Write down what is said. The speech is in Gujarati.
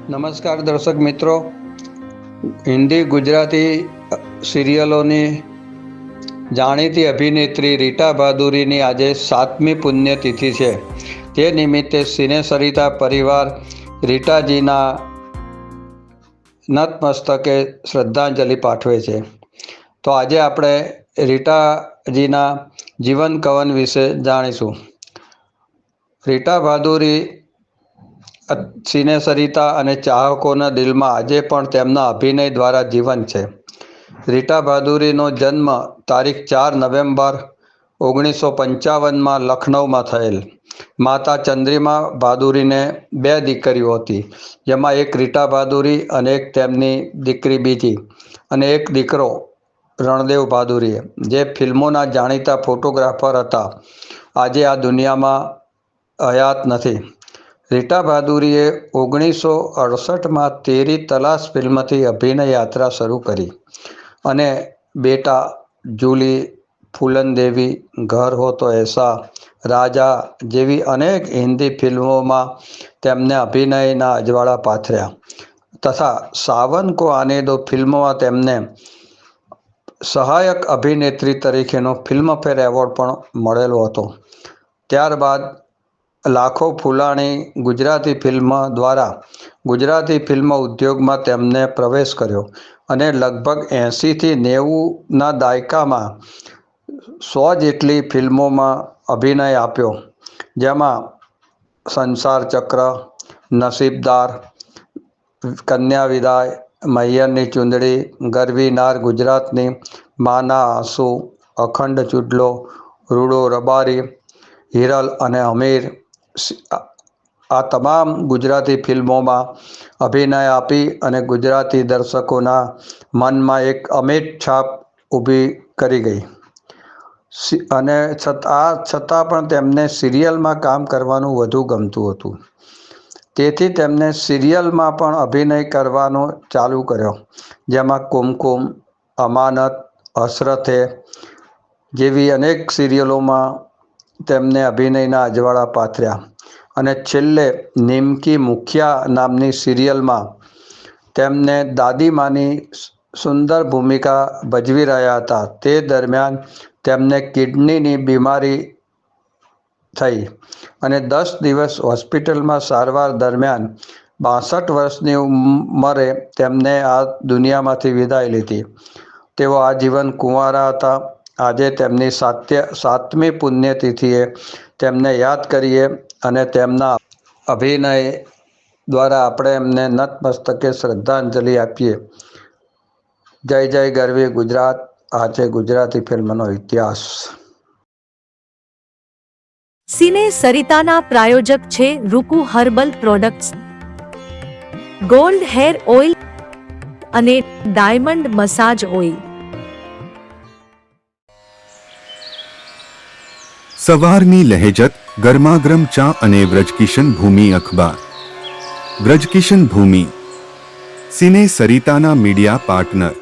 નમસ્કાર દર્શક મિત્રો, હિન્દી ગુજરાતી સિરિયલોની જાણીતી અભિનેત્રી રીટા બહાદુરીની આજે 7મી પુણ્યતિથિ છે। તે નિમિત્તે સિનેસરિતા પરિવાર રીટાજીના નતમસ્તકે શ્રદ્ધાંજલિ પાઠવે છે। તો આજે આપણે રીટાજીના જીવન કવન વિશે જાણીશું। રીટા બહાદુરી સિનેસરિતા અને ચાહકોના દિલમાં આજે પણ તેમના અભિનય દ્વારા જીવંત છે। રીટા બહાદુરીનો જન્મ તારીખ 4 નવેમ્બર 1955માં લખનૌમાં થયેલ। માતા ચંદ્રિમા બહાદુરીને 2 દીકરીઓ હતી, જેમાં એક રીટા બહાદુરી અને એક તેમની દીકરી બીજી, અને એક દીકરો રણદેવ બહાદુરી, જે ફિલ્મોના જાણીતા ફોટોગ્રાફર હતા, આજે આ દુનિયામાં હયાત નથી। રીટા બહાદુરીએ 1968માં તેરી તલાશ ફિલ્મથી અભિનય યાત્રા શરૂ કરી અને બેટા, જૂલી, ફૂलन देवी, घर हो तो ऐसा, राजा જેવી અનેક હિન્દી ફિલ્મોમાં તેમને અભિનયના અજવાળા પાથર્યા તથા સાવન કો આને દો ફિલ્મમાં તેમને સહાયક અભિનેત્રી તરીકેનો ફિલ્મફેર એવોર્ડ પણ મળેલો હતો। ત્યારબાદ લાખો ફૂલાણી ગુજરાતી ફિલ્મ દ્વારા ગુજરાતી ફિલ્મ ઉદ્યોગમાં તેમને પ્રવેશ કર્યો અને લગભગ 80થી 90ના દાયકામાં 100 જેટલી ફિલ્મોમાં અભિનય આપ્યો, જેમાં સંસાર ચક્ર, નસીબદાર, કન્યા વિદાય, મૈયરની ચૂંદડી, ગરવી નાર ગુજરાતની, માના આંસુ, અખંડ ચૂડલો, રૂડો રબારી, હિરલ અને અમીર, આ તમામ ગુજરાતી ફિલ્મોમાં અભિનય આપી અને ગુજરાતી દર્શકોના મનમાં એક અમિટ છાપ ઊભી કરી ગઈ। અને છતાં પણ તેમને સિરિયલમાં કામ કરવાનું વધુ ગમતું હતું, તેથી તેમને સિરિયલમાં પણ અભિનય કરવાનો ચાલુ કર્યો, જેમાં કુમકુમ, અમાનત, હસરત હૈ જેવી અનેક સિરિયલોમાં તેમને અભિનયના અજવાળા પાથર્યા અને છેલ્લે નિમકી મુખિયા નામની સિરિયલમાં તેમને દાદીમાની સુંદર ભૂમિકા ભજવી રહ્યા હતા। તે દરમિયાન તેમને કિડનીની બીમારી થઈ અને 10 દિવસ હોસ્પિટલમાં સારવાર દરમિયાન 62 વર્ષની ઉંમરે તેમને આ દુનિયામાંથી વિદાય લીધી। તેઓ આજીવન કુંવારા હતા। આજે તેમની 7મી પુણ્યતિથિએ તેમને યાદ કરીએ અને તેમના અભિનય દ્વારા આપણે એમને નતમસ્તકે શ્રદ્ધાંજલિ આપીએ। જય જય ગરવી ગુજરાત। આ છે ગુજરાતી ફિલ્મનો ઇતિહાસ। સિનેસરિતાના પ્રાયોજક છે Ruku herbal products, gold hair oil અને ડાયમંડ મસાજ ઓઇલ। સવારની લહેજત, ગરમાગરમ ચા અને વ્રજકિશન ભૂમિ અખબાર। વ્રજકિશન ભૂમિ સિનેસરિતાના મીડિયા પાર્ટનર।